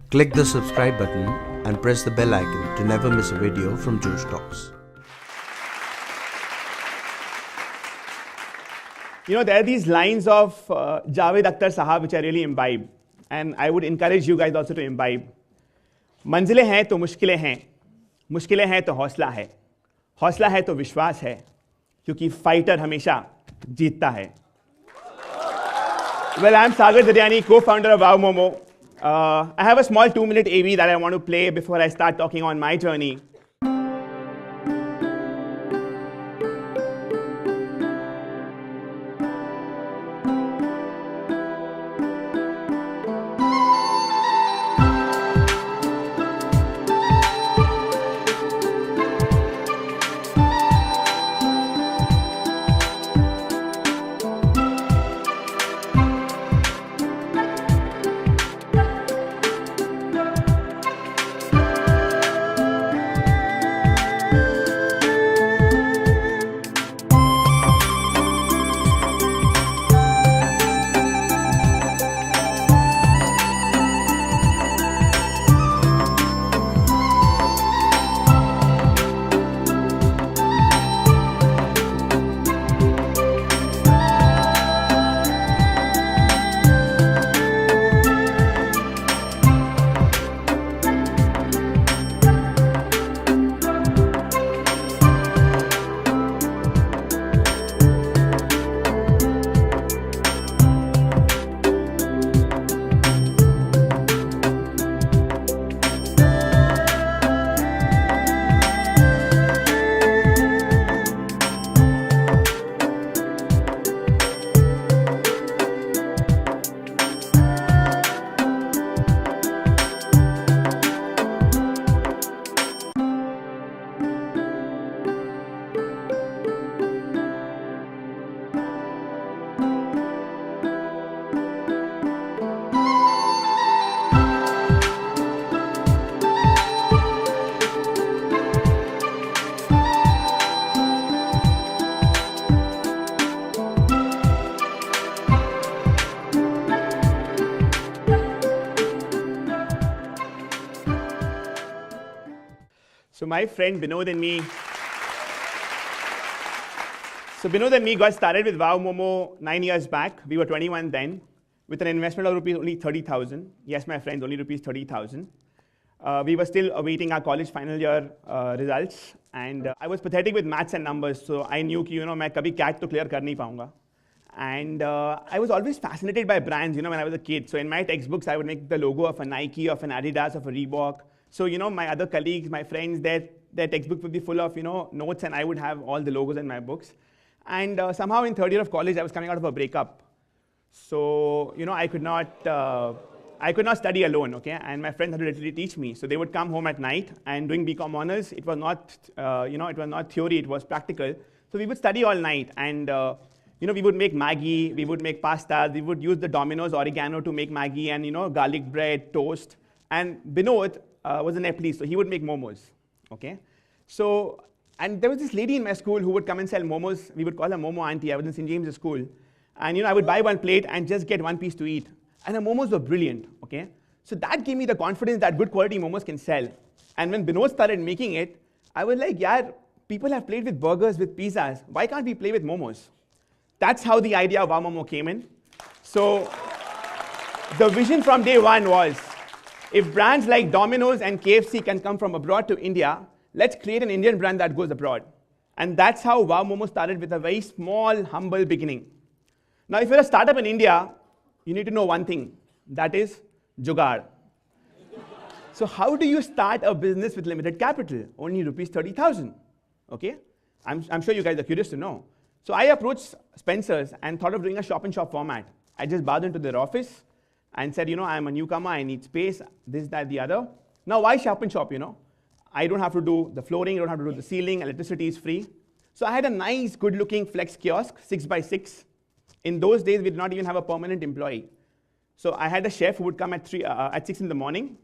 Click the subscribe button and press the bell icon to never miss a video from Josh Talks. You know, there are these lines of Javed Akhtar Sahab which I really imbibe. And I would encourage you guys also to imbibe. मंजिलें हैं तो मुश्किलें हैं, मुश्किलें हैं तो हौसला है, हौसला है तो विश्वास है, क्योंकि फाइटर हमेशा जीतता है. Well, I'm Sagar Daryani, co-founder of Wow Momo. I have a small 2-minute AV that I want to play before I start talking on my journey. So my friend Binod and me got started with Wow Momo 9 years back. We were 21 then, with an investment of rupees only 30,000. Yes, my friends, only rupees 30,000. We were still awaiting our college final year results, and I was pathetic with maths and numbers, so I knew that, मैं कभी CAT तो clear कर नहीं पाऊंगा. And I was always fascinated by brands, when I was a kid. So in my textbooks, I would make the logo of a Nike, of an Adidas, of a Reebok. So, my other colleagues, my friends, their textbook would be full of, notes, and I would have all the logos in my books. And somehow in third year of college, I was coming out of a breakup. So, I could not study alone, okay? And my friends had to literally teach me. So they would come home at night, and doing BCom honors, it was not, it was not theory, it was practical. So we would study all night, and we would make Maggi, we would make pasta, we would use the Domino's oregano to make Maggi, and garlic bread, toast. And Binod was an Nepalese, so he would make momos, okay? So, and there was this lady in my school who would come and sell momos. We would call her Momo Auntie. I was in St. James' school. And I would buy one plate and just get one piece to eat. And her momos were brilliant, okay? So that gave me the confidence that good quality momos can sell. And when Binod started making it, I was like, yeah, people have played with burgers, with pizzas. Why can't we play with momos? That's how the idea of Wow Momo came in. So the vision from day one was, if brands like Domino's and KFC can come from abroad to India, let's create an Indian brand that goes abroad. And that's how Wow Momo started, with a very small, humble beginning. Now, if you're a startup in India, you need to know one thing. That is jugaad. So how do you start a business with limited capital? Only rupees 30,000, okay? I'm sure you guys are curious to know. So I approached Spencer's and thought of doing a shop-in-shop format. I just barged into their office and said, I'm a newcomer, I need space, this, that, the other. Now, why shop-in-shop, I don't have to do the flooring, I don't have to do the ceiling, electricity is free. So I had a nice, good-looking flex kiosk, 6x6. In those days, we did not even have a permanent employee. So I had a chef who would come at 6 in the morning.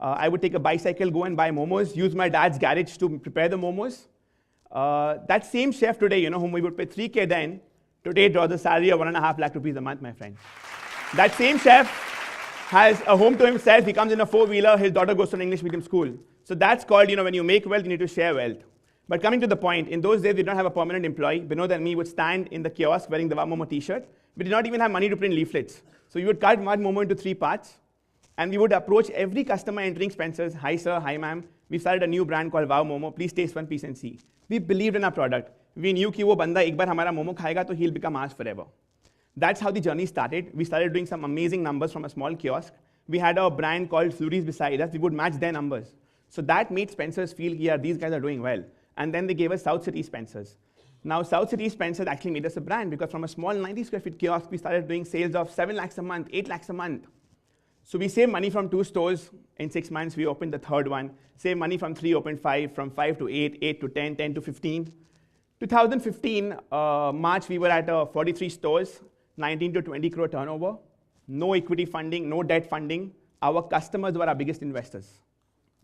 I would take a bicycle, go and buy momos, use my dad's garage to prepare the momos. That same chef today, whom we would pay 3K then, today draws a salary of 1.5 lakh rupees a month, my friend. That same chef has a home to himself. He comes in a four-wheeler. His daughter goes to an English medium school. So that's called, when you make wealth, you need to share wealth. But coming to the point, in those days, we did not have a permanent employee. Vinod and me would stand in the kiosk wearing the Wow Momo t-shirt. We did not even have money to print leaflets. So we would cut one Momo into 3 parts, and we would approach every customer entering Spencer's. Hi, sir. Hi, ma'am. We started a new brand called Wow Momo. Please taste one piece and see. We believed in our product. We knew that वो बंदा एक बार हमारा मोमो खाएगा तो he'll become ours forever. That's how the journey started. We started doing some amazing numbers from a small kiosk. We had a brand called Flurries beside us. We would match their numbers. So that made Spencer's feel, yeah, these guys are doing well. And then they gave us South City Spencer's. Now, South City Spencer's actually made us a brand because from a small 90 square feet kiosk, we started doing sales of 7 lakhs a month, 8 lakhs a month. So we saved money from 2 stores. In 6 months, we opened the third one. Saved money from 3, opened 5, from 5 to 8, 8 to 10, 10 to 15. 2015, March, we were at 43 stores, 19 to 20 crore turnover. No equity funding, no debt funding. Our customers were our biggest investors.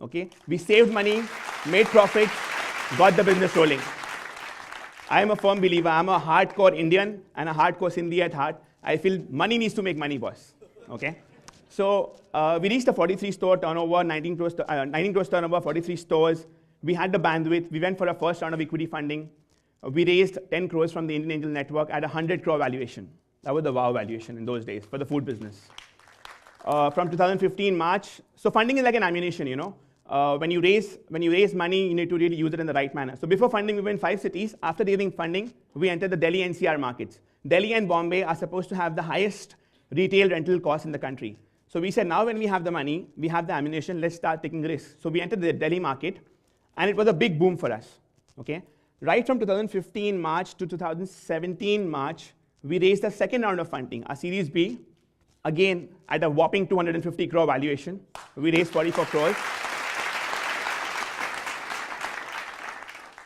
Okay? We saved money, made profits, got the business rolling. I am a firm believer. I'm a hardcore Indian and a hardcore Sindhi at heart. I feel money needs to make money, boss. Okay? So we reached a 43 store turnover, 19 crores turnover, 43 stores. We had the bandwidth. We went for a first round of equity funding. We raised 10 crores from the Indian Angel Network at a 100 crore valuation. That was the wow valuation in those days for the food business. From 2015 March, so funding is like an ammunition, when you raise money, you need to really use it in the right manner. So before funding, we were in 5 cities. After raising funding, we entered the Delhi NCR markets. Delhi and Bombay are supposed to have the highest retail rental costs in the country. So we said, now when we have the money, we have the ammunition, let's start taking risks. So we entered the Delhi market, and it was a big boom for us. Okay? Right from 2015 March to 2017 March, we raised a second round of funding, our Series B, again at a whopping 250 crore valuation. We raised 44 crores.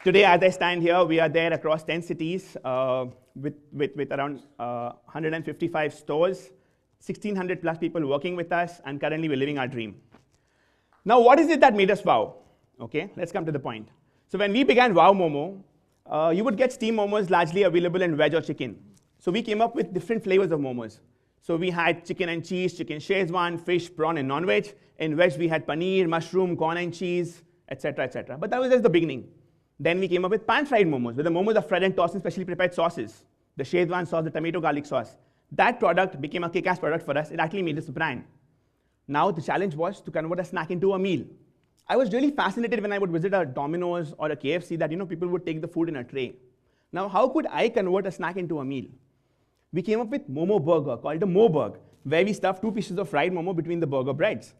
Today, as I stand here, we are there across 10 cities with around 155 stores, 1,600 plus people working with us, and currently we're living our dream. Now, what is it that made us wow? Okay, let's come to the point. So when we began Wow Momo, you would get steam momos largely available in veg or chicken. So we came up with different flavors of momos. So we had chicken and cheese, chicken Szechuan, fish, prawn, and non-veg. In veg, we had paneer, mushroom, corn and cheese, etc., etc. But that was just the beginning. Then we came up with pan-fried momos, where the momos are fried and tossed in specially prepared sauces. The Szechuan sauce, the tomato garlic sauce. That product became a kick-ass product for us. It actually made us a brand. Now the challenge was to convert a snack into a meal. I was really fascinated when I would visit a Domino's or a KFC that people would take the food in a tray. Now how could I convert a snack into a meal? We came up with Momo Burger called a Moburg, where we stuffed 2 pieces of fried Momo between the burger breads.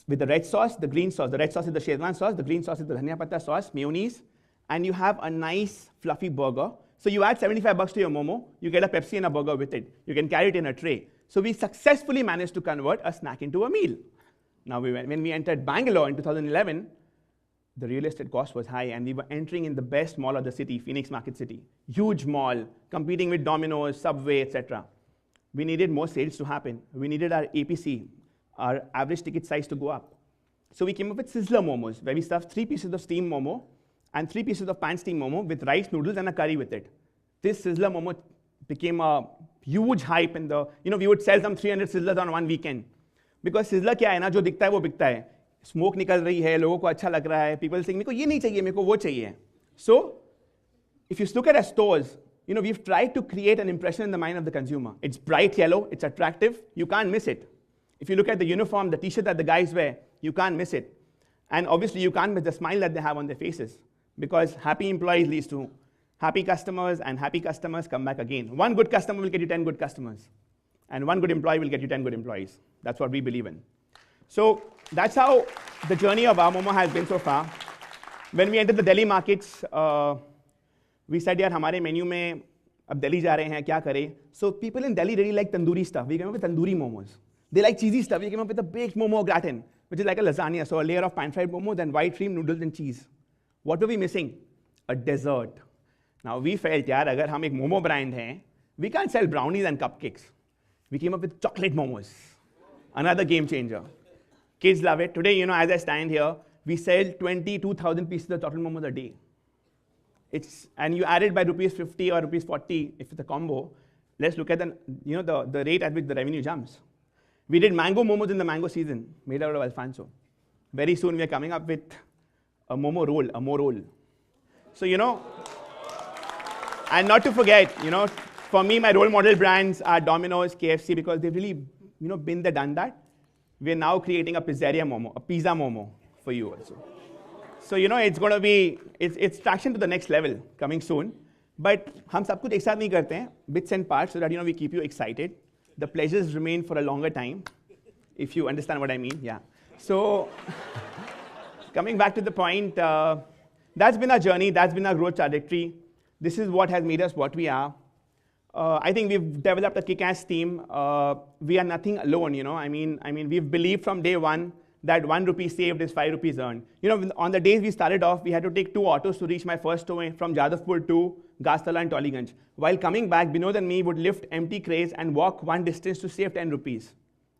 With the red sauce, the green sauce. The red sauce is the Szechuan sauce, the green sauce is the dhania patta sauce, mayonnaise, and you have a nice fluffy burger. So you add $75 to your Momo, you get a Pepsi and a burger with it. You can carry it in a tray. So we successfully managed to convert a snack into a meal. Now when we entered Bangalore in 2011, the real estate cost was high, and we were entering in the best mall of the city, Phoenix Market City. Huge mall, competing with Domino's, Subway, etc. We needed more sales to happen. We needed our APC, our average ticket size, to go up. So we came up with Sizzler Momos, where we stuffed 3 pieces of steamed Momo and 3 pieces of pan steamed Momo with rice noodles and a curry with it. This Sizzler Momo became a huge hype in the, we would sell some 300 Sizzlers on one weekend. Because Sizzler क्या है ना, जो दिखता है वो बिकता है. Smoke निकल रही है, लोगों को अच्छा लग रहा है. People saying, मेरे को ये नहीं चाहिए, मेरे को वो चाहिए. So, if you look at our stores, we've tried to create an impression in the mind of the consumer. It's bright yellow, it's attractive, you can't miss it. If you look at the uniform, the t-shirt that the guys wear, you can't miss it. And obviously, you can't miss the smile that they have on their faces. Because happy employees leads to happy customers, and happy customers come back again. One good customer will get you 10 good customers. And one good employee will get you 10 good employees. That's what we believe in. So that's how the journey of Wow Momo has been so far. When we entered the Delhi markets, we said, yaar, hamare menu mein ab Delhi ja rahe hain, kya kare? So people in Delhi really like tandoori stuff. We came up with tandoori momos. They like cheesy stuff. We came up with a baked momo gratin, which is like a lasagna. So a layer of pan-fried momos and white cream, noodles, and cheese. What were we missing? A dessert. Now we felt, yaar, agar hum ek momo brand hai, we can't sell brownies and cupcakes. We came up with chocolate momos. Another game changer. Kids love it. Today, as I stand here, we sell 22,000 pieces of chocolate momos a day. And you add it by rupees 50 or rupees 40 if it's a combo. Let's look at the rate at which the revenue jumps. We did mango momos in the mango season, made out of Alfonso. Very soon we are coming up with a momo roll, a mo roll. So, and not to forget, for me, my role model brands are Domino's, KFC, because they've really, been there, done that. We're now creating a pizzeria momo, a pizza momo for you also. So, it's going to be, it's traction to the next level coming soon. But हम सब कुछ एक साथ नहीं करते हैं, bits and parts, so that we keep you excited. The pleasures remain for a longer time, if you understand what I mean. Yeah. So, coming back to the point, that's been our journey, that's been our growth trajectory. This is what has made us what we are. I think we've developed a kick-ass team. We are nothing alone, I mean, we've believed from day one that 1 rupee saved is 5 rupees earned. On the days we started off, we had to take 2 autos to reach my first store from Jadavpur to Gastala and Tollygunj. While coming back, Binod and me would lift empty crates and walk one distance to save 10 rupees.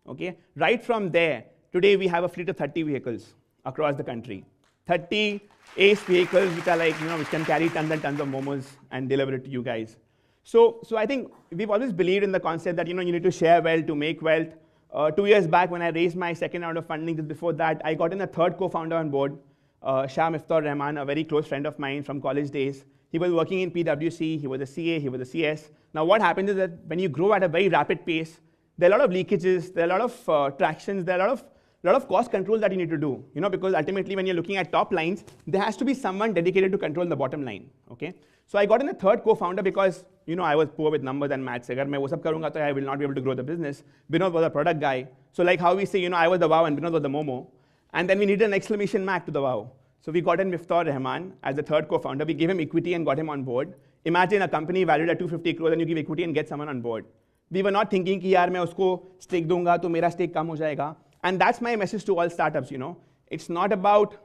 Okay? Right from there, today we have a fleet of 30 vehicles across the country. 30 ace vehicles which are like, which can carry tons and tons of momos and deliver it to you guys. So I think we've always believed in the concept that, you need to share wealth to make wealth. 2 years back, when I raised my second round of funding, just before that, I got in a third co-founder on board, Shah Miftar Rahman, a very close friend of mine from college days. He was working in PwC, he was a CA, he was a CS. Now what happens is that when you grow at a very rapid pace, there are a lot of leakages, there are a lot of tractions, there are a lot of cost control that you need to do, because ultimately when you're looking at top lines, there has to be someone dedicated to control the bottom line, okay? So I got in a third co-founder because, I was poor with numbers and maths. Agar main wo sab karunga to I will not be able to grow the business. Binod was a product guy. So like how we say, I was the wow and Binod was the momo. And then we needed an exclamation mark to the wow. So we got in Miftar Rahman as the third co-founder. We gave him equity and got him on board. Imagine a company valued at 250 crores and you give equity and get someone on board. We were not thinking कि यार मैं उसको stake दूंगा तो मेरा stake कम हो जाएगा. And that's my message to all startups, It's not about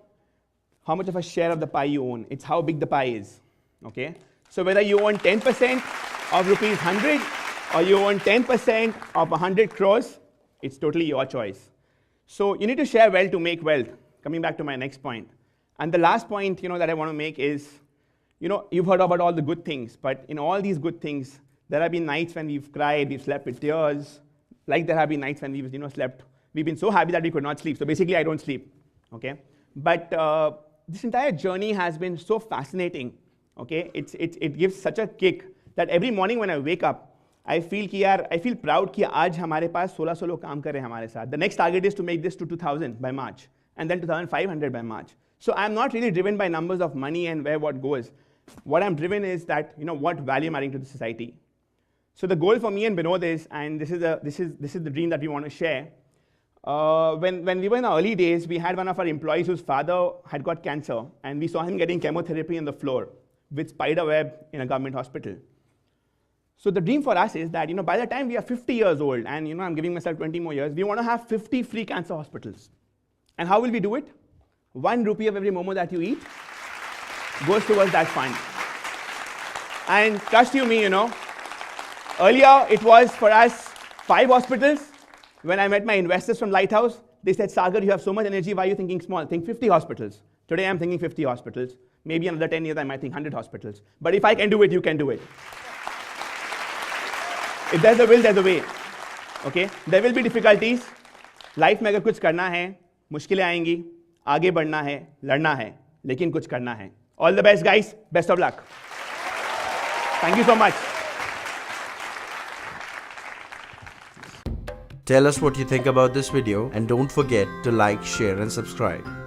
how much of a share of the pie you own. It's how big the pie is, okay? So whether you own 10% of rupees 100 or you own 10% of 100 crores, it's totally your choice. So you need to share wealth to make wealth. Coming back to my next point. And the last point, that I want to make is, you've heard about all the good things, but in all these good things, there have been nights when we've cried, we've slept with tears, like there have been nights when we've, slept. We've been so happy that we could not sleep. So basically, I don't sleep, okay? But this entire journey has been so fascinating, okay? It gives such a kick that every morning when I wake up, I feel proud कि आज हमारे पास 1600 लोग काम कर रहे हैं हमारे साथ. The next target is to make this to 2000 by March, and then 2500 by March. So I'm not really driven by numbers of money and where what goes. What I'm driven is that, what value I'm adding to the society. So the goal for me and Binod is, and this is the dream that we want to share. When we were in the early days, we had one of our employees whose father had got cancer, and we saw him getting chemotherapy on the floor with spider web in a government hospital. So the dream for us is that, by the time we are 50 years old, and I'm giving myself 20 more years, we want to have 50 free cancer hospitals. And how will we do it? 1 rupee of every momo that you eat goes towards that fund. And trust you me, earlier it was for us 5 hospitals. When I met my investors from Lighthouse, they said, Sagar, you have so much energy, why are you thinking small? Think 50 hospitals. Today I'm thinking 50 hospitals. Maybe another 10 years I might think 100 hospitals. But if I can do it, you can do it. If there's a will, there's a way. Okay? There will be difficulties. Life में अगर कुछ करना है, मुश्किलें आएंगी, आगे बढ़ना है, लड़ना है, लेकिन कुछ करना है. All the best, guys. Best of luck. Thank you so much. Tell us what you think about this video and don't forget to like, share and subscribe.